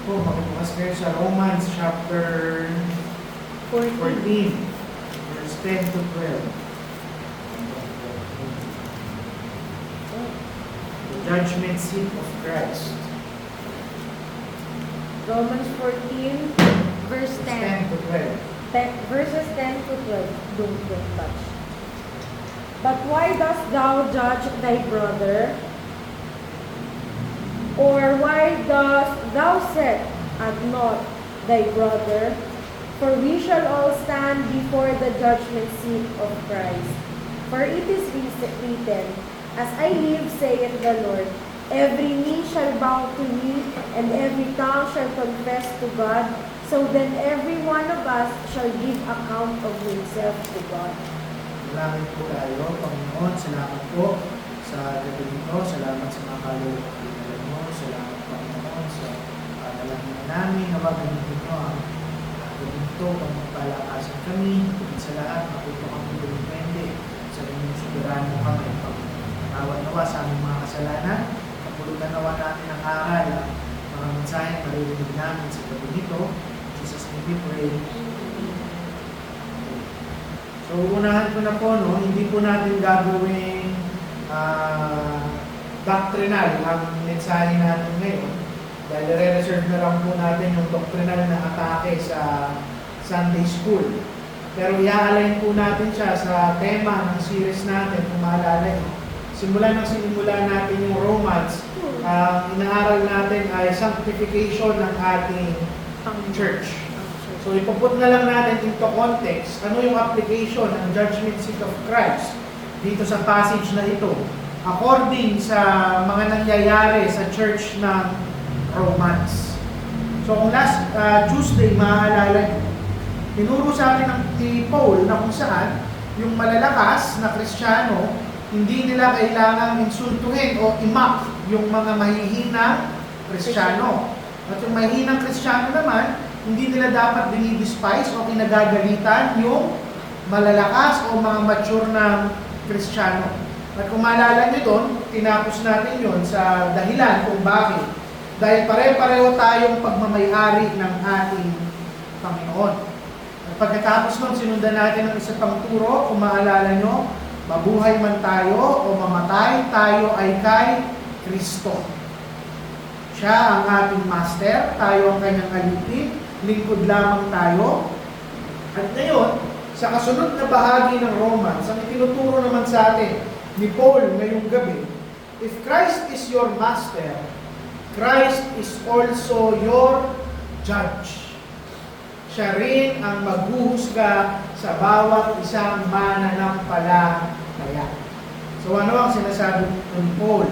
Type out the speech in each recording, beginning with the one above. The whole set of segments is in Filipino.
Po, makibukas kayo sa Romans chapter 14, 14. verse 10 to 12. The judgment seat of Christ. Romans 14, verse 10. 10 to 12. Verses 10 to 12. Don't touch. But why dost thou judge thy brother? Or why dost thou set at naught thy brother? For we shall all stand before the judgment seat of Christ. For it is written, As I live, saith the Lord, every knee shall bow to me, and every tongue shall confess to God. So then every one of us shall give account of himself to God. Salamat po tayo, Panginoon. Salamat po sa gabi nito. Salamat sa mga kaluluwa mo. Salamat, Panginoon, sa panalangin namin. Nawag gamitin nyo ang gabi nito. Pagpapalakasan kami. Tugin sa lahat, maputo kami dumipende sa inyong soberano kami. Pagkakawad-nawa sa aming mga kasalanan. Kapulutan nawa namin ang aral, ang mga mensaheng maririnig namin sa gabi nito. Jesus, we pray. So, unahan ko na po, no, hindi po natin gagawing doctrinal ang mensahe natin ngayon. Dahil re-reserve na lang po natin yung doctrinal na atake sa Sunday School. Pero i-align po natin siya sa tema ng series natin, kung maalala nyo. Simulan natin yung Romans, inaaral natin ay sanctification ng ating church. So, ipuput na lang natin into context, ano yung application ng judgment seat of Christ dito sa passage na ito, according sa mga nangyayari sa church ng Romans. So, kung last Tuesday, maaalala nyo, tinuro sa atin ni Paul na kung saan yung malalakas na Kristiyano, hindi nila kailangang insultuhin o imak yung mga mahihinang Kristiyano. At yung mahihinang Kristiyano naman, hindi nila dapat dinidespise o kinagagalitan yung malalakas o mga mature na Kristiyano. At kung maalala nyo doon, tinapos natin yon sa dahilan kung bakit. Dahil pare-pareho tayong pagmamayari ng ating Panginoon. At pagkatapos nun, sinundan natin ang isa pang turo, kung maalala nyo, mabuhay man tayo o mamatay, tayo ay kay Kristo. Siya ang ating master, tayo ang kanyang alipin, lingkod lamang tayo. At ngayon, sa kasunod na bahagi ng Romans, ang itinuturo naman sa atin ni Paul ngayong gabi, if Christ is your master, Christ is also your judge. Siya rin ang maghuhusga sa bawat isang mananampalataya. So ano ang sinasabi ni Paul?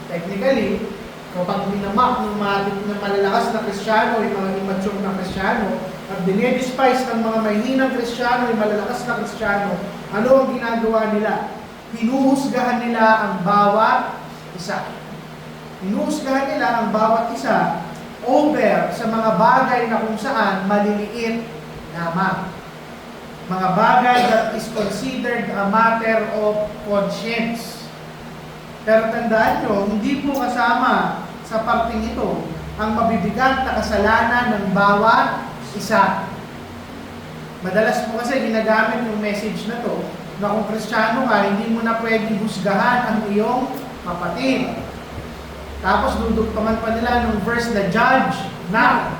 Technically, kapag minamak ng mga malalakas na Kristiyano, yung mga immature na Kristiyano, at dinedespise ng mga mahinang Kristiyano, yung malalakas na Kristiyano, ano ang ginagawa nila? Hinuhusgahan nila ang bawat isa. Hinuhusgahan nila ang bawat isa over sa mga bagay na kung saan maliliit lamang. Mga bagay that is considered a matter of conscience. Pero tandaan nyo, hindi po kasama sa parting ito ang mabibigat na kasalanan ng bawat isa. Madalas po kasi ginagamit yung message na to na kung Kristiyano ka, hindi mo na pwede husgahan ang iyong kapatid. Tapos dudugtungan pa nila ng verse na judge now.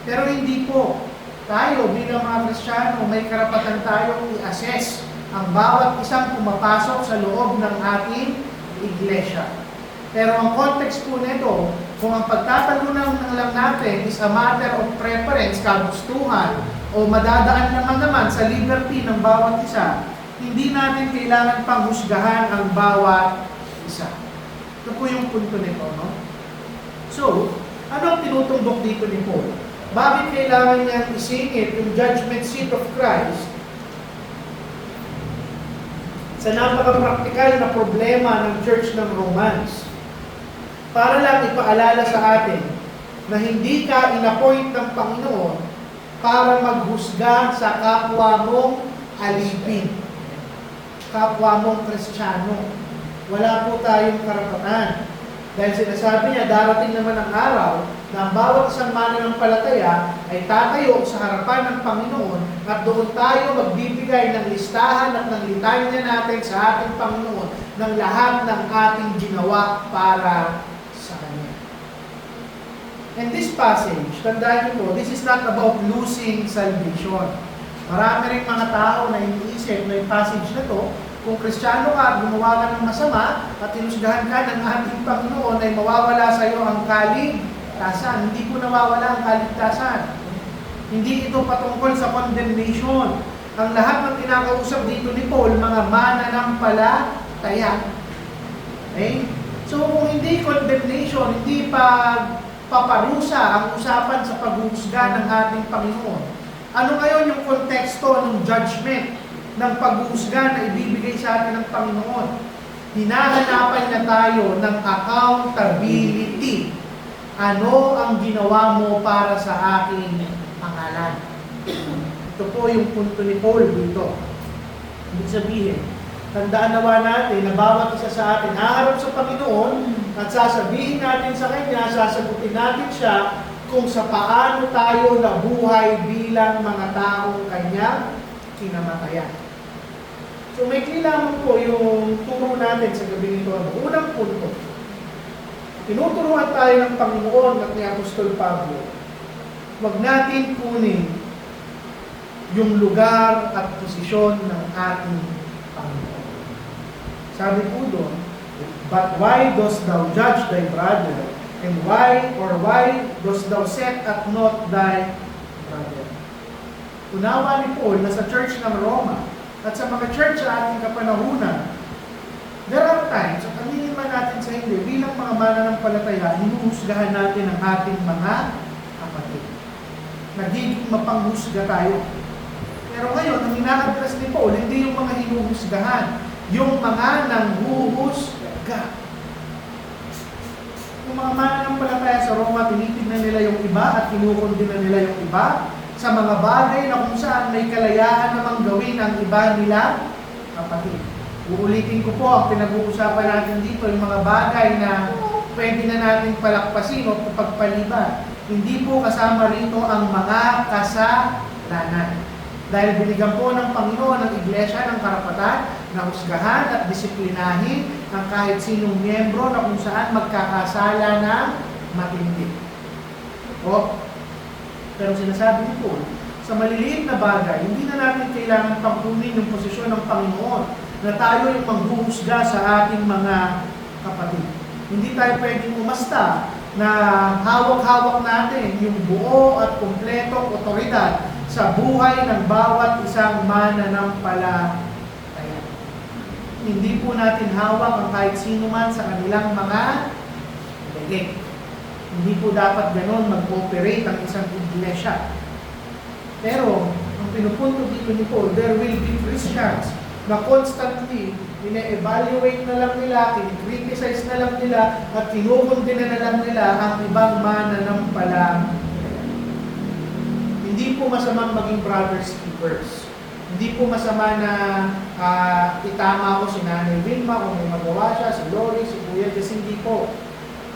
Pero hindi po. Tayo bilang mga Kristiyano, may karapatan tayong i-assess ang bawat isang pumapasok sa loob ng ating iglesia. Pero ang context po nito, kung ang pagtatalunan lang natin is a matter of preference, kagustuhan, o madadaan naman sa liberty ng bawat isa, hindi natin kailangan pang husgahan ang bawat isa. Ito po yung punto nito, no? So, ano ang tinutumbok dito ni Paul? Bakit kailangan niyang isingit yung judgment seat of Christ sa napaka-practical na problema ng church ng Romans? Para lang ipaalala sa atin na hindi ka inappoint ng Panginoon para maghusga sa kapwa mong alipin, kapwa mong Kristiyano. Wala po tayong karapatan. Dahil sinasabi niya, darating naman ang araw na ang bawat isang mananampalataya ay tatayo sa harapan ng Panginoon at doon tayo magbibigay ng listahan at ng litanya natin sa ating Panginoon ng lahat ng ating ginawa para sa Kanya. And this passage, tandaan niyo po, this is not about losing salvation. Marami rin mga tao na iniisip na yung passage na to, kung Kristiyano ka, gumawa ka ng masama at tinusgahan ka ng ating Panginoon ay mawawala sa iyo ang kaligtasan. Hindi po nawawala ang kaligtasan. Hindi ito patungkol sa condemnation. Ang lahat ng kinakausap dito ni Paul, mga mananampalataya. Okay? So kung hindi condemnation, hindi paparusa ang usapan sa paghuhusga ng ating Panginoon. Ano ngayon yung konteksto ng judgment? Ng paghuhusga na ibibigay sa atin ng Panginoon. Hinahanapan na tayo ng accountability. Ano ang ginawa mo para sa aking pangalan? Ito po yung punto ni Paul dito. Ibig sabihin, tandaan nawa natin na bawat isa sa atin haharap sa Panginoon at sasabihin natin sa Kanya, sasagutin natin siya kung sa paano tayo nabuhay bilang mga taong Kanya kinamatayan. So may lamang po yung turo natin sa gabi nito. Unang punto, tinuturuan tayo ng Panginoon at ni Apostol Pablo, wag natin kunin yung lugar at posisyon ng ating Panginoon. Sabi po doon, but why dost thou judge thy brother? And why dost thou set at naught thy brother? Unawa ni Paul na sa church ng Roma, at sa mga church sa ating kapanahunan, there are times, at aminin man natin sa hindi, bilang mga mananampalataya, hinuhusgahan natin ang ating mga kapatid. Nagiging mapanghusga tayo. Pero ngayon, ang ina-address ni Paul, hindi yung mga hinuhusgahan, yung mga nanghuhusga. Yung mga mananampalataya sa Roma, tinitignan nila yung iba at kinukondina nila yung iba sa mga bagay na kung saan may kalayaan namang gawin ang iba nila kapatid. Uulitin ko po ang pinag-uusapan natin dito, yung mga bagay na pwede na natin palakpasin o pagpaliban. Hindi po kasama rito ang mga kasalanan. Dahil binigyan po ng Panginoon ng Iglesia ng karapatan na husgahan at disiplinahin ang kahit sinong miyembro na kung saan magkakasala ng matindi. Pero sinasabi ni Paul, sa maliliit na bagay, hindi na natin kailangan pangkunin yung posisyon ng Panginoon na tayo yung maghuhusga sa ating mga kapatid. Hindi tayo pwedeng umasta na hawak-hawak natin yung buo at kumpletong otoridad sa buhay ng bawat isang mananampalataya. Hindi po natin hawak ang kahit sino man sa kanilang mga delegate. Hindi po dapat ganon mag-operate ang isang iglesia. Pero, ang pinupunto dito ni Paul, there will be Christians na constantly ine-evaluate na lang nila, kini-criticize na lang nila, at kinukundina na lang nila ang ibang mananampalataya. Hindi po masamang maging brothers keepers. Hindi po masama na itama ko si Nanay Vilma kung may magawa siya, si Lori, si Kuya Jess, hindi po.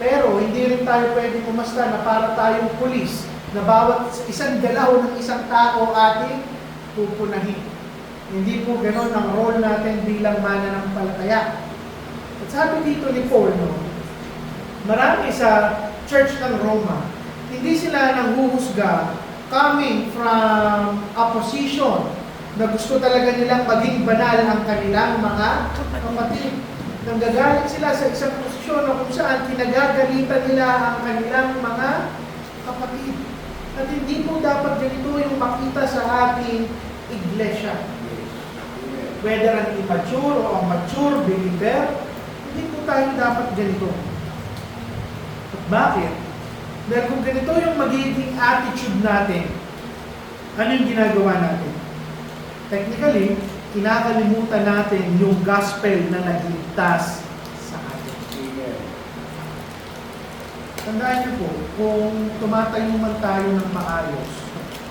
Pero hindi rin tayo pwedeng umasta na para tayong pulis na bawat isang galaw ng isang tao ating pupunahin. Hindi po ganoon ang role natin bilang mananampalataya. At sabi dito ni Paul, marami sa church ng Roma, hindi sila nanghuhusga coming from a position na gusto talaga nilang maging banal ang kanilang mga kapatid. Nanggagaling sila sa isang posisyon na kung saan kinagagalitan nila ang kanilang mga kapatid. At hindi po dapat ganito yung makita sa ating iglesia. Whether an immature o a mature believer, hindi po tayo dapat ganito. At bakit? Dahil kung ganito yung magiging attitude natin, ano yung ginagawa natin? Technically, kinakalimutan natin yung gospel na nagligtas sa atin. Tandaan niyo po, kung tumatayo man tayo ng maayos,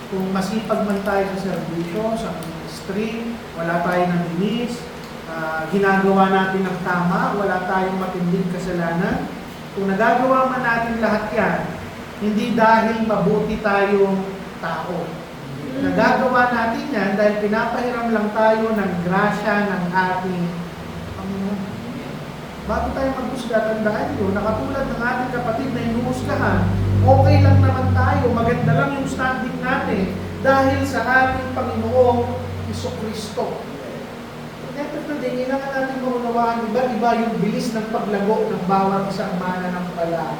kung masipag man tayo sa serbisyo, sa ministry, wala tayong nanginis, ginagawa natin ng tama, wala tayong matinding kasalanan, Kung nagagawa man natin lahat yan, hindi dahil mabuti tayong tao. Nagagawa natin yan dahil pinapahiram lang tayo ng grasya ng ating Panginoon. Bago tayo maghusga, tandaan nyo, nakatulad ng ating kapatid na inuhusgahan, okay lang naman tayo, maganda lang yung standing natin dahil sa ating Panginoong Jesucristo. Never din, kailangan natin maunawaan iba-iba yung bilis ng paglago ng bawat isang mananampalataya.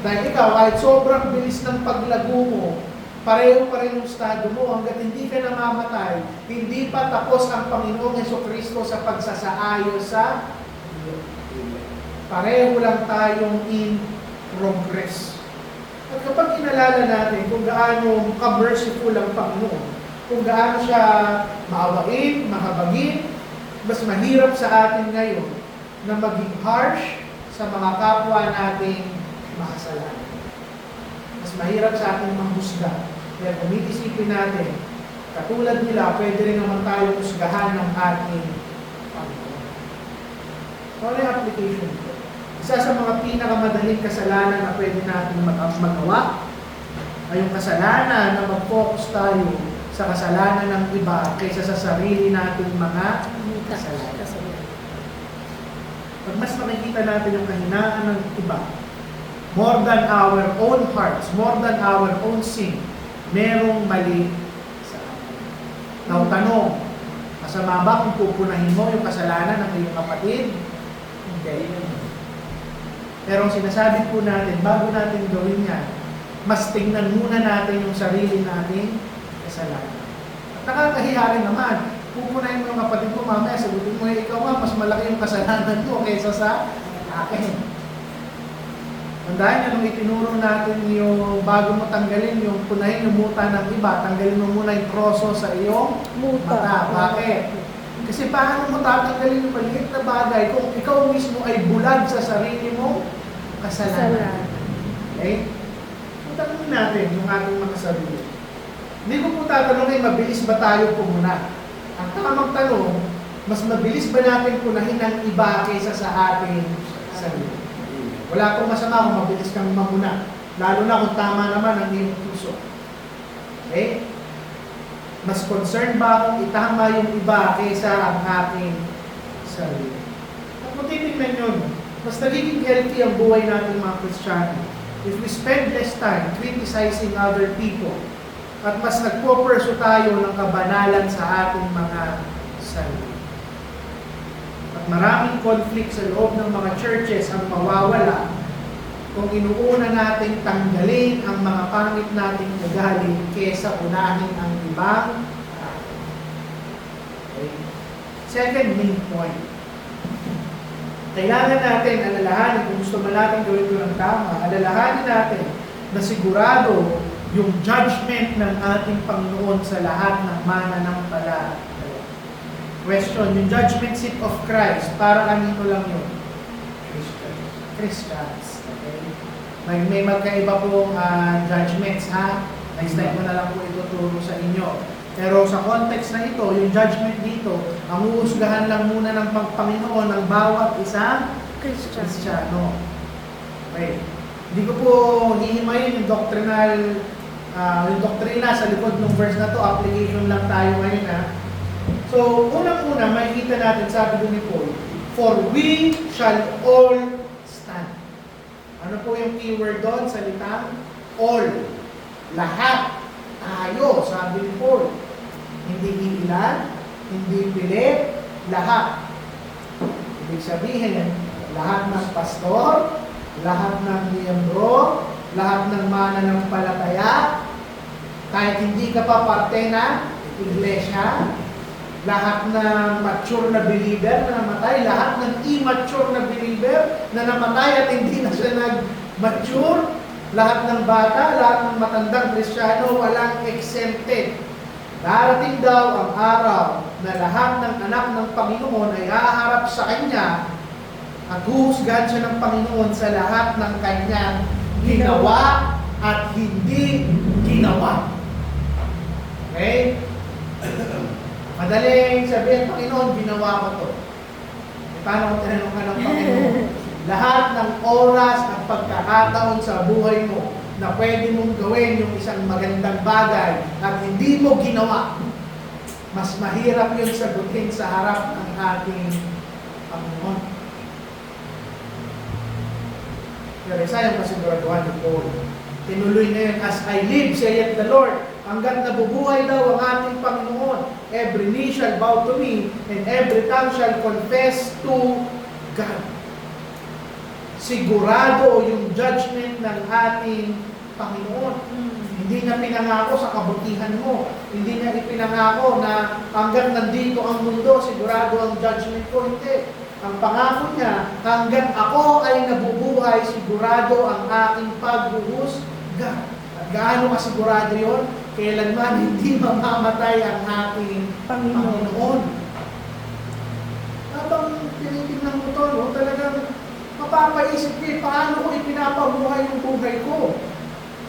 Dahil ikaw, kahit sobrang bilis ng paglago mo, pareho pa rin yung estado mo hanggat hindi ka namamatay, hindi pa tapos ang Panginoong Jesucristo sa pagsasaayos sa iyo. Pareho lang tayong in progress. At kapag inalala natin kung gaano ka-merciful ang Panginoon, kung gaano siya maawain, mahabagin, mas mahirap sa atin ngayon na maging harsh sa mga kapwa nating makasalanan. Mas mahirap sa atin manghusga. Kaya kung iisipin natin, katulad nila, pwede rin naman tayo husgahan ng ating Panginoon. So, ano yung application ko? Isa sa mga pinakamadaling kasalanan na pwede natin magawa ay yung kasalanan na mag-focus tayo sa kasalanan ng iba kaysa sa sarili nating mga kasalanan. Pag mas makikita natin yung kahinaan ng iba, more than our own hearts, more than our own sin, merong mali sa atin. Now, tanong, masama ba kung pupunahin mo yung kasalanan ng iyong kapatid? Hindi. Pero ang sinasabi po natin, bago natin gawin yan, mas tingnan muna natin yung sarili nating kasalanan. At nakakahiya rin naman, pupunahin mo yung kapatid mo, mamaya sagutin mo, ikaw nga, mas malaki yung kasalanan mo kaysa sa akin. Tandaan nyo, nung itinuro natin yung bago mo tanggalin yung punahin yung muta ng iba, tanggalin mo muna yung kroso sa iyong mata. Bakit? Kasi paano mo tatanggalin yung maliit na bagay kung ikaw mismo ay bulag sa sarili mong kasalanan? Okay? Tanungin natin yung ating mga sarili. Hindi ko po tatanungin, mabilis ba tayo pumuna? Ang tamang tanong, mas mabilis ba natin punahin ng iba kaysa sa ating sarili? Wala akong masama kung mabilis kang mamuna. Lalo na kung tama naman ang iyong puso. Okay? Mas concerned ba akong itama yung iba kaysa ang aking sarili? At kung titignan yun, mas nagiging healthy ang buhay natin mga Kristiyano if we spend less time criticizing other people at mas nagpo-pursue tayo ng kabanalan sa ating mga sarili. At maraming conflict sa loob ng mga churches ang mawawala kung inuuna nating tanggalin ang mga pangit nating ugali kesa unahin ang ibang okay. Second main point. Kailangan natin alalahanin, kung gusto man natin gawin ko ng tama, alalahanin natin na sigurado yung judgment ng ating Panginoon sa lahat ng mananampalataya. Question, yung judgment seat of Christ, para kanino lang yun? Christians. Okay? May magkaiba pong judgments, ha? Next time ko na lang po ituturo sa inyo. Pero sa context na ito, yung judgment dito, ang uusgahan lang muna ng Panginoon ng bawat isang Kristiyano. Okay. Hindi ko po hihimayin yung doctrinal, yung doktrina sa likod ng verse na to, application lang tayo ngayon, ha? So, unang-una, makikita natin, sabi doon ni Paul, for we shall all stand. Ano po yung keyword doon? Salitang all. Lahat. Tayo, sabi ni Paul. Hindi ilan, hindi pilit, lahat. Ibig sabihin, lahat ng pastor, lahat ng miyembro, lahat ng mananampalataya, kahit hindi ka pa parte na iglesia, lahat ng mature na believer na namatay, lahat ng immature na believer na namatay at hindi na siya nag-mature, lahat ng bata, lahat ng matandang Kristiyano, walang exempted. Darating daw ang araw na lahat ng anak ng Panginoon ay haharap sa Kanya at huhusgahan siya ng Panginoon sa lahat ng Kanyang ginawa at hindi ginawa. Okay? Madaling sabihin, Panginoon, ginawa ko to. E paano kung tinanong ka ng Panginoon? Lahat ng oras at pagkakataon sa buhay mo na pwede mong gawin yung isang magandang bagay at hindi mo ginawa, mas mahirap yun sagutin sa harap ng ating Panginoon. Pero isa yung kasiguraduhan ni Paul. Tinuloy na yun, as I live, saith the Lord, hanggang nabubuhay daw ang ating Panginoon. Every knee shall bow to me, and every tongue shall confess to God. Sigurado yung judgment ng ating Panginoon. Hindi niya pinangako sa kabutihan mo. Hindi niya ipinangako na hanggang nandito ang mundo, sigurado ang judgment ko. Hindi. Ang pangako niya, hanggang ako ay nabubuhay, sigurado ang aking paghuhusga. At gaano kasigurado yon? Kailanman hindi mamamatay ang ating Panginoon. Habang tinitingnan mo ito, no, talagang mapapaisip kayo, paano ko ipinapabuhay yung buhay ko?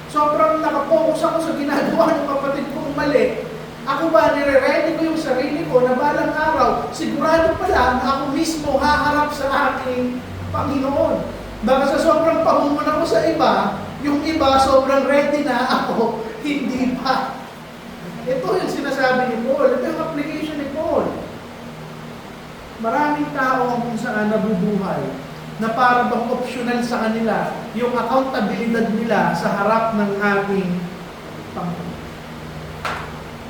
Sobrang nakapokus ako sa ginagawa ng kapatid kong mali. Ako ba, nire-ready ko yung sarili ko na balang araw, sigurado pala na ako mismo haharap sa aking Panginoon. Baka sa sobrang pamumunan ko sa iba, yung iba sobrang ready na, ako hindi pa. Ito yung sinasabi ni Paul. Ito yung application ni Paul. Maraming tao ang kung saan nabubuhay na para bang optional sa kanila yung accountabilidad nila sa harap ng ating Panginoon.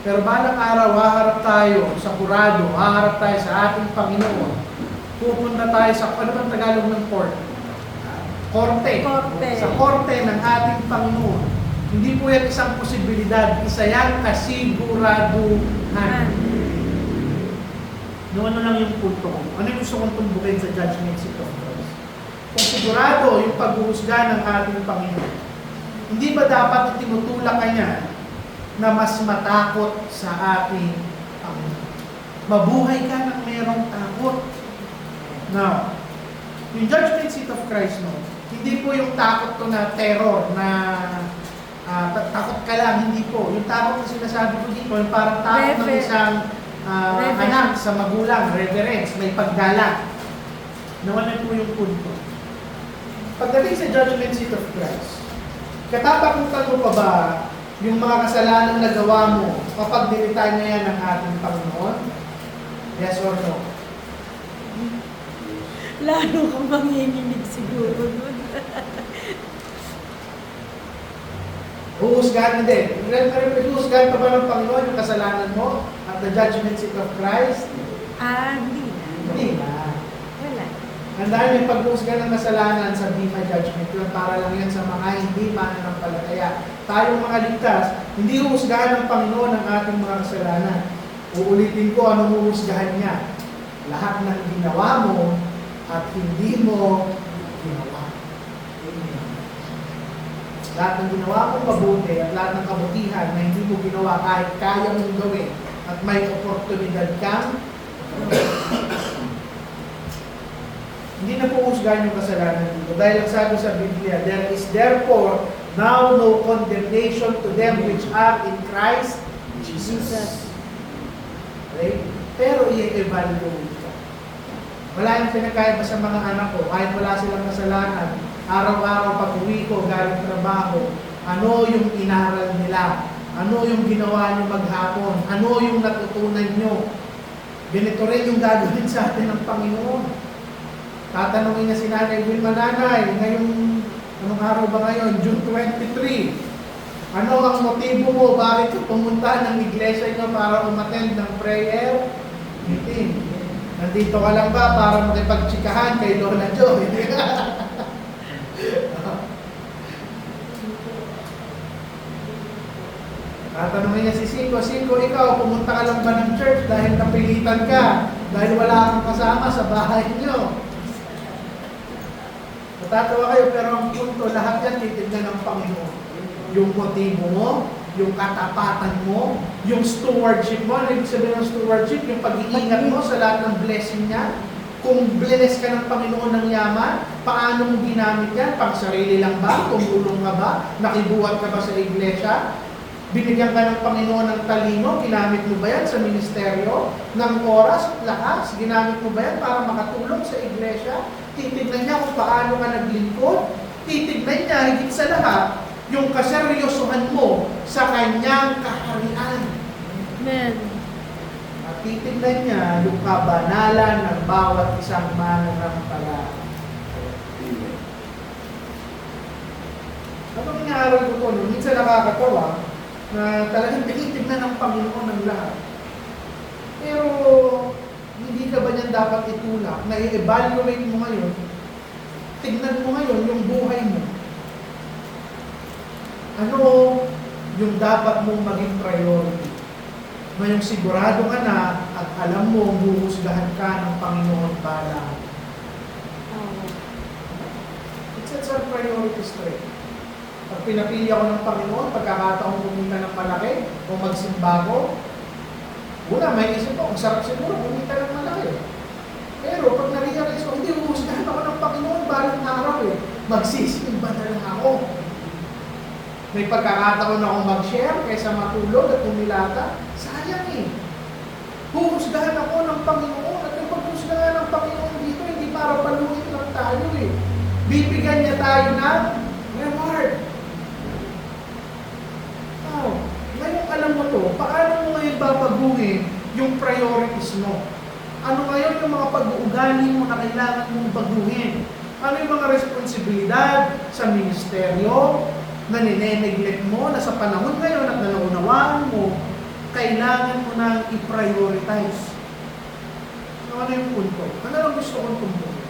Pero balang araw, haharap tayo sa kurado, haharap tayo sa ating Panginoon. Pupunta tayo sa, ano bang Tagalog ng court? Korte. Sa korte ng ating Panginoon. Hindi po yan isang posibilidad, isa yan kasiguraduhan. Ano lang yung punto ko? Ano yung gusto kong tumbukin sa judgment seat of Christ? Kung sigurado yung paghuhusga ng ating Panginoon, hindi ba dapat itinutulak ka niya na mas matakot sa ating Panginoon? Mabuhay ka ng merong takot. Now, yung judgment seat of Christ, no, hindi po yung takot to na terror, na takot ka lang, hindi po. Yung takot na sinasabi ko dito, yung parang takot ng isang anak sa magulang, reverence, may paggalang. Nawalan po yung punto. Pagdating sa judgment seat of Christ, katatakutan mo pa ba yung mga kasalanan na gawa mo kapag dinitay na yan ng ating Panginoon? Yes or no? Lalo kang manginginig siguro nun. Huhusgahan din. Huhusgahan pa ba ng Panginoon yung kasalanan mo at the judgment seat of Christ? Hindi na. Hindi na. Wala. Tandaan yung paghuhusga ng kasalanan sa Bema Judgment, yun para lang yan sa mga hindi mananampalataya. Tayong mga ligtas, hindi huhusgahan ng Panginoon ang ating mga kasalanan. Uulitin ko, anong huhusgahan niya? Lahat ng ginawa mo at hindi mo ginawa. Lahat ng ginawa mong mabuti at lahat ng kabutihan na hindi mo ginawa kahit kaya mong gawin at may oportunidad kang hindi na po husgahan yung kasalanan dito. Dahil ang sabi sa Biblia, there is therefore now no condemnation to them which are in Christ Jesus. Okay? Pero i-evaluate ka. Wala yung pinakaiba sa mga anak ko, kahit wala silang kasalanan. Araw-araw pag-uwi ko, galing trabaho, ano yung inaral nila? Ano yung ginawa nyo maghapon? Ano yung natutunan nyo? Ganito rin yung gagawin sa atin ng Panginoon. Tatanungin niya si Nanay Wilma, Nanay, ngayong, anong araw ba ngayon? June 23. Ano ang motibo mo? Bakit ka pumunta ng iglesia nyo para umattend ng prayer meeting? Nandito ka lang ba para makipagtsikahan kay Lola Jo? Tatanungin niya si Siko, ikaw, pumunta ka lang ba ng church dahil napilitan ka? Dahil wala kang kasama sa bahay niyo? Natatawa kayo, pero ang punto, lahat yan titignan ng Panginoon. Yung motibo mo, yung katapatan mo, yung stewardship mo. Ano ibig sabihin ng stewardship? Yung pag-iingat mo sa lahat ng blessing niya. Kung bless ka ng Panginoon ng yaman, paano mo ginamit yan? Pang sarili lang ba? Tumulong ka ba? Nakibuhat ka ba sa iglesia? Binigyan ka ng Panginoon ng talino, ginamit mo ba yan sa ministeryo? Ng oras at lakas, ginamit mo ba yan para makatulong sa iglesia? Titignan niya kung paano ka naglingkod. Titignan niya, higit sa lahat, yung kaseryosohan mo sa kanyang kaharian. Amen. At titignan niya yung kabanalan ng bawat isang mananampalataya. Habang inaaral ko ito, minsan nakakatawa na talagang tinitignan ng Panginoon ng lahat. Pero hindi ka ba niyan dapat itulak na i-evaluate mo ngayon, tignan mo ngayon yung buhay mo. Ano yung dapat mong maging priority? Ngayong sigurado ka na at alam mo huhusgahan ka ng Panginoon pala. It sets our priorities straight. Pag pinapili ako ng Panginoon, pagkakataong pumunta ng malaki o magsimba ko, una, may isip ko, ang sarap siguro pumunta ng malaki. Pero pag na-realize ko, hindi, huhusgahan ako ng Panginoon balang araw eh. Magsisimba na lang ako. May pagkakataon akong mag-share kaysa matulog at tumilata. Sayang eh. Huhusgahan ako ng Panginoon. At yung paghuhusgahan ng Panginoon dito, hindi para paluin lang tayo eh. Bibigyan niya tayo ng reward. Ngayon alam mo to, paano mo ngayon babaguhin yung priorities mo? Ano ngayon yung mga pag-uugali mo na kailangan mong baguhin? Ano yung mga responsibilidad sa ministeryo na nineneglect mo, na sa panahon ngayon at nalaunawaan mo, kailangan mo nang i-prioritize? Ano yung punto? Ano lang gusto kong tumbuhin?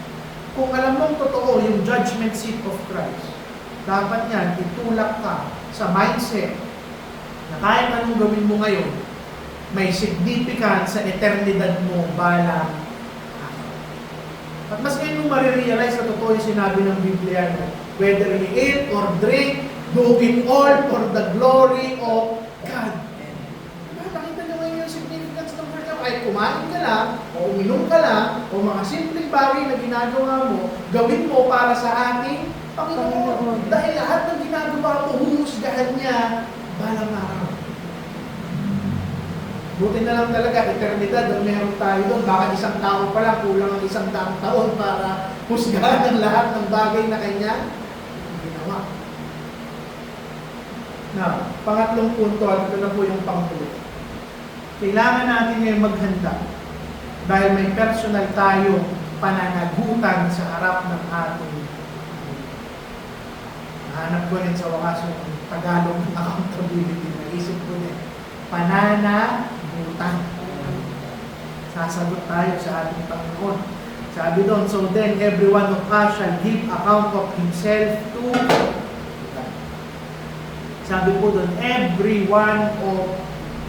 Kung alam mong totoo yung judgment seat of Christ, dapat yan, itulak ka sa mindset na kahit anong gawin mo ngayon, may significance sa eternidad mo balang araw. At mas ngayon mo marirealize na totoo yung sinabi ng Biblia, no? Whether you eat or drink, do it all for the glory of God. Nakita nyo ngayon yung significance ng word na kahit kumain ka lang, o uminom ka lang, o mga simpleng bagay na ginagawa mo, gawin mo para sa ating Panginoon. Dahil lahat ng ginagawa mo, humusgahan niya balang araw. Buti na lang talaga, eternidad, ang meron tayo doon. Baka isang tao pa lang, kulang ang 100 taon para husgahan ang lahat ng bagay na kanya ginawa. Now, pangatlong punto, at ito na po yung pangtuloy. Kailangan natin ngayon maghanda dahil may personal tayo pananagutan sa harap ng ating. Nahanap ko rin sa wakas yung Tagalog ng accountability. Naisip ko rin. Pananagutan. Sasagot tayo sa ating Panginoon. Sabi doon, so then every one of us shall give account of himself to God. Sabi po doon, every one of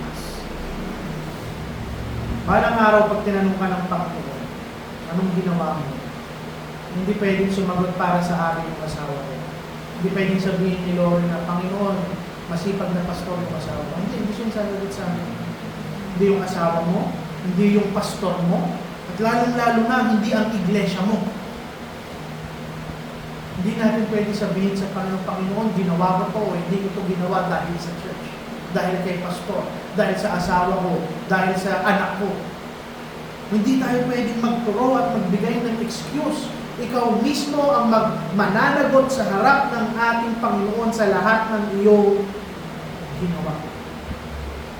us. Balang araw pag tinanong ka ng Panginoon, anong ginawa mo? Hindi pwedeng sumagot para sa akin yung asawa ko. Hindi pwedeng sabihin ni Lord na, Panginoon, masipag na pastor yung asawa ko. Hindi siya sasagot sa akin. Hindi yung asawa mo, hindi yung pastor mo, at lalong-lalo na, hindi ang iglesia mo. Hindi natin pwede sabihin sa Panginoon, ginawa ko to o hindi ko to ginawa dahil sa church, dahil kay pastor, dahil sa asawa ko, dahil sa anak ko. Hindi tayo pwedeng magturo at magbigay ng excuse. Ikaw mismo ang mananagot sa harap ng ating Panginoon sa lahat ng iyong ginawa.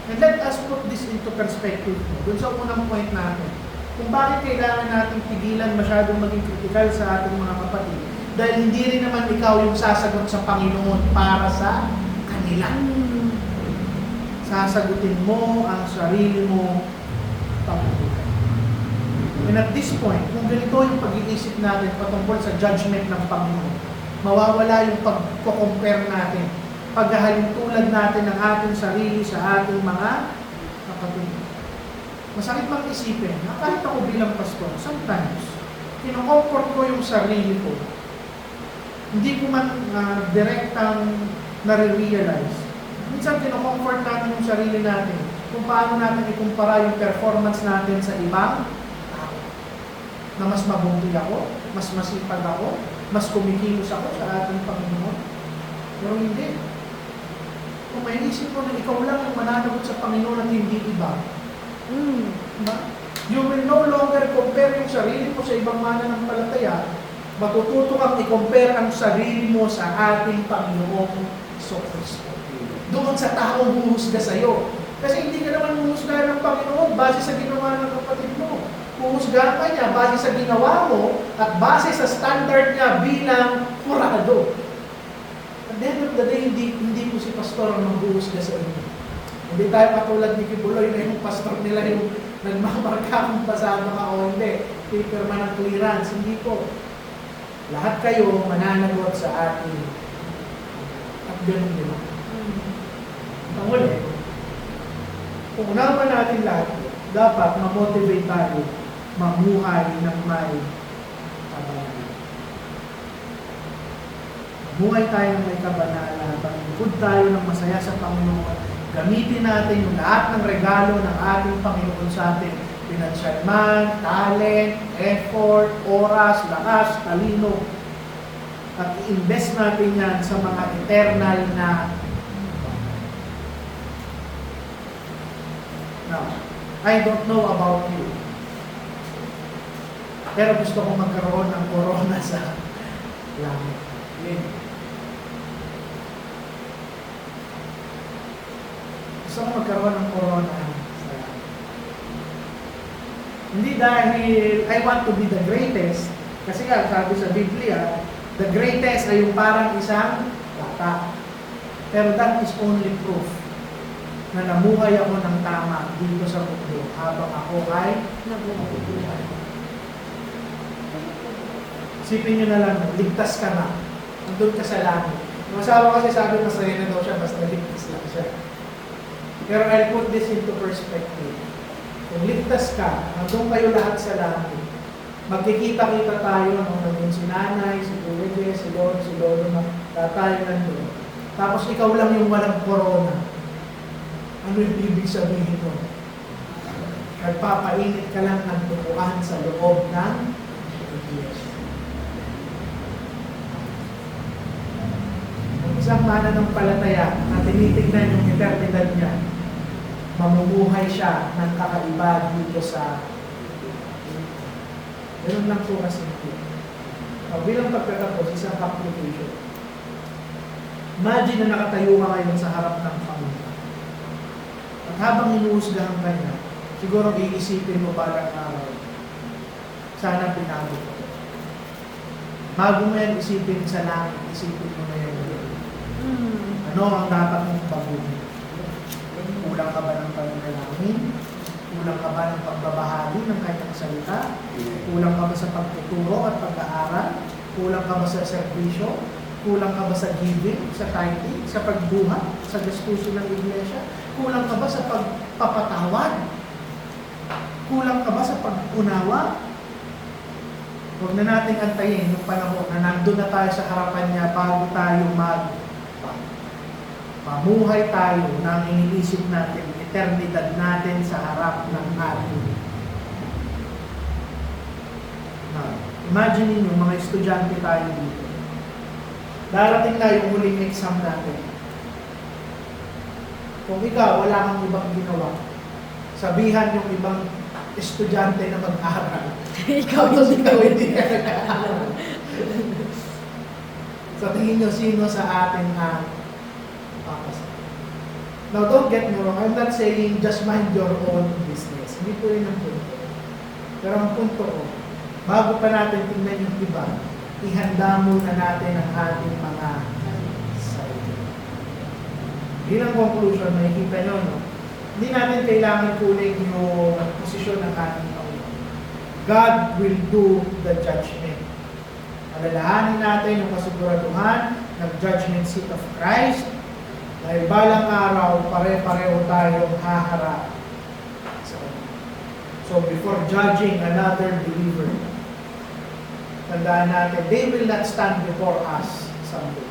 And let us put this into perspective. Doon sa unang point natin, kung bakit kailangan natin pigilan masyadong maging kritikal sa ating mga kapatid. Dahil hindi rin naman ikaw yung sasagot sa Panginoon para sa kanila. Sasagutin mo ang sarili mo pagbubuhay. And at this point, kung ganito yung pag-iisip natin patungkol sa judgment ng Panginoon, mawawala yung pag-compare natin, paghahalintulad natin ng ating sarili sa ating mga kapatid. Masakit mang isipin na kahit ako bilang pastor, sometimes, kino-comfort ko yung sarili ko. Hindi ko man direktang nare-realize. Minsan kino-comfort natin yung sarili natin kung paano natin ikumpara yung performance natin sa ibang tao. Na mas mabuti ako, mas masipag ako, mas kumikilos ako sa ating Panginoon. Pero hindi. kung may isip mo na ikaw lang ang mananagot sa Panginoon at hindi iba, diba? You will no longer compare yung sarili mo sa ibang mananampalataya. Matututo kang i-compare ang sarili mo sa ating Panginoong Kristo. Doon sa taong huhusga sa'yo. Kasi hindi ka naman huhusgahan ng Panginoon base sa ginawa ng kapatid mo. Huhusgahan ka niya base sa ginawa mo at base sa standard niya bilang kurado. At the end of the day, hindi po si pastor ang maghuhusga sa inyo. Hindi tayo katulad ni Kibuloy na yung pastor nila yung nagmamarka kung pasado ka o hindi. Paperman ng clearance. Hindi po. Lahat kayo mananagot sa atin. At ganun din. Ang uli, kung unawa natin lahat, dapat ma-motivate tayo mamuhay ng may kabanalan. Mamuhay tayo ng may kabanalan. Pag-ikod tayo ng masaya sa Panginoon. Gamitin natin yung lahat ng regalo ng ating Panginoon sa atin. Financial man, talent, effort, oras, lakas, talino. At i-invest natin yan sa mga eternal na. Now, I don't know about you. Pero gusto kong magkaroon ng corona sa langit. Gusto kong magkaroon ng corona sa langit. Hindi dahil I want to be the greatest. Kasi nga, sabi sa Biblia, the greatest ay yung parang isang bata. Pero that is only proof na namuhay ako ng tama dito sa mundo habang ako ay nabubuhay. Isipin nyo na lang, ligtas ka na. Nandun ka sa langit. Yung asawa kasi sabi, masaya na daw siya, basta ligtas lang siya. Pero I'll put this into perspective. Kung ligtas ka, nandun kayo lahat sa langit. Magkikita-kita tayo nung nandun si nanay, si Kuya, si Lolo na tayo nandun. Tapos ikaw lang yung walang corona. Ano yung ibig sabihin mo? Nagpapainit ka lang ng dukuhan sa loob ng iglesia. Ang isang mananampalataya na tinitignan yung eternidad niya, mamumuhay siya ng kakaiba dito sa ganun lang po kasi ito. Bilang pagkatapos, isang application. Imagine na nakatayo ka ngayon sa harap ng Panginoon. At habang inuusgahan ka niya, siguro iisipin mo parang araw, sana pinago ko. Bago mo yan isipin sa langit, isipin mo na yan. Ano ang dapat mong baguhin? Kulang ka ba ng pananalangin? Kulang ka ba ng pagbabahagi ng kanyang salita? Kulang ka ba sa pagtuturo at pag-aaral? Kulang ka ba sa serbisyo? Kulang ka ba sa giving, sa tithing, sa pagbuhat, sa gastusin ng iglesia? Kulang ka ba sa pagpapatawad? Kulang ka ba sa pag-unawa? Huwag na nating antayin yung panahon na nandun na tayo sa harapan niya bago tayo mamuhay tayo ng iniisip natin, eternidad natin sa harap ng ating. Imagine niyo, mga estudyante tayo dito. Darating na yung huling exam natin. Kung ikaw, wala kang ibang ginawa, sabihan yung ibang estudyante na mag-aral. Ikaw hindi ka nag-aaral. So tingin nyo, sino sa atin ang papasa? Now, don't get me wrong. I'm not saying just mind your own business. Hindi po yun ang punto. Pero ang punto ko, bago pa natin tingnan yung iba, ihanda muna natin ang ating mga sarili. Bilang conclusion, makikita nyo, no? Hindi natin kailangan kuling yung posisyon ng ating Panginoon. God will do the judgment. Alalahanin natin yung kasiguraduhan ng judgment seat of Christ. Dahil balang araw, pare-pareho tayong haharap sa Kanya. So before judging another believer, tandaan natin, they will not stand before us someday.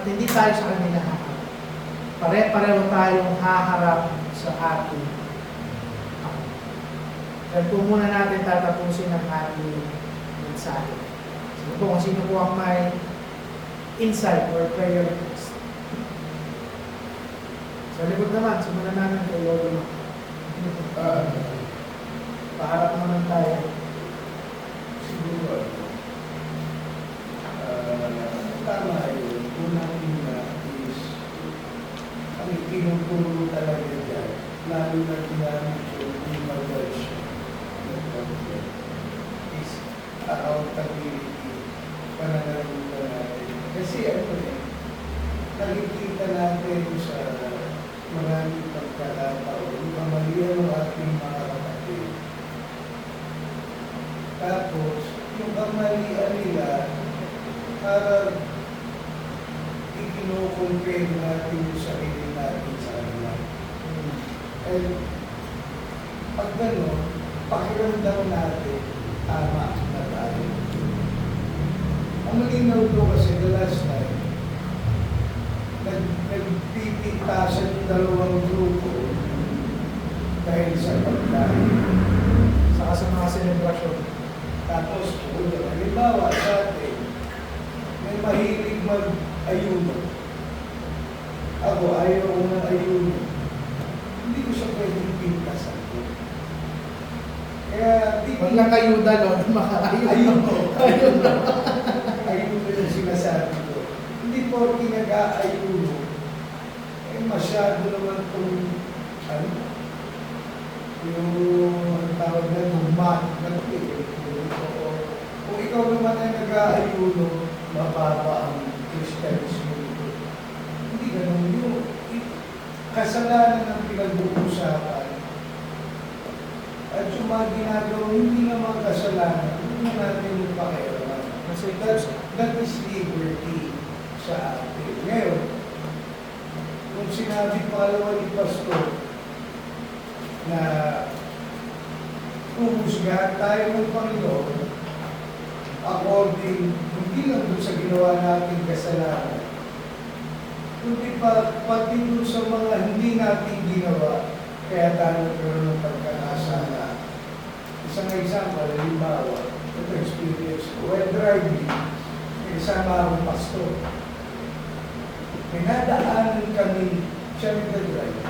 At hindi tayo sa kanila haharap. Pare-pareho tayong haharap sa ating Ama. Kaya po muna natin tatapusin ang ating mensahe. Sige po, kung sino po ang may insight or prayer request. Sa likod naman, simulan namin kay Lolo. Ah, Paharap naman tayo. siguro, tama yun. Unang-una is, ang itinuturo talaga dyan, lalo na ginamit yung image ng content, is accountability, pananagutan natin. Kasi ano nakikita natin sa maraming pagkakataon, yung kamalian ng ating mga kapatid. Tapos, yung kamalian nila, parang ikino-compare natin yung sarili natin sa kanila. And pag gano'n, pakiramdam natin, tama na tayo. Ang malinaw doon kasi the last time, nagpipintasan yung dalawang grupo dahil sa pagkain. Saka sa mga selebrasyon. Tapos, halimbawa sa atin, may mahilig mag-ayuno. Ako, ayaw ko ng ayuno. Hindi ko siya pwedeng pintasan ko. Kaya, Huwag lang kayuda, Lolo, makakayuda. ayuno. Ayuno yung sinasabi ko. Hindi porke nag-aayuno, eh masyado naman itong, ano, yung ang tawag na numat na kung ikaw naman ay nag-aayuno, mababa ang Christianismo nito. Hindi ganun yun. Kasalanan ang pinag-uusapan. At yung mga ginagawa, hindi naman kasalanan. Hindi natin yung pakialaman. Kasi That is liberty sa atin. Ngayon, kung sinabi pangalawa ni Pastor na humusgahan tayo ng Panginoon according, hindi lang doon sa ginawa nating kasalanan, kundi pati doon sa mga hindi natin ginawa, kaya tayo nagkaroon ng pagkakasala. Isang example, halimbawa, ito experience ko, while driving, kasama akong pastor. May nadaanan kami, siya nagdadrive.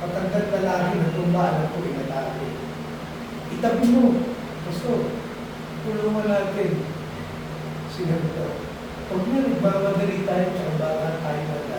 Matandang lalaki na tumbaan ako, inatake. Itabi mo, pastor, tulungan natin. Sinabi ko, pag na nagmamadali tayo, tsaka baka tayo na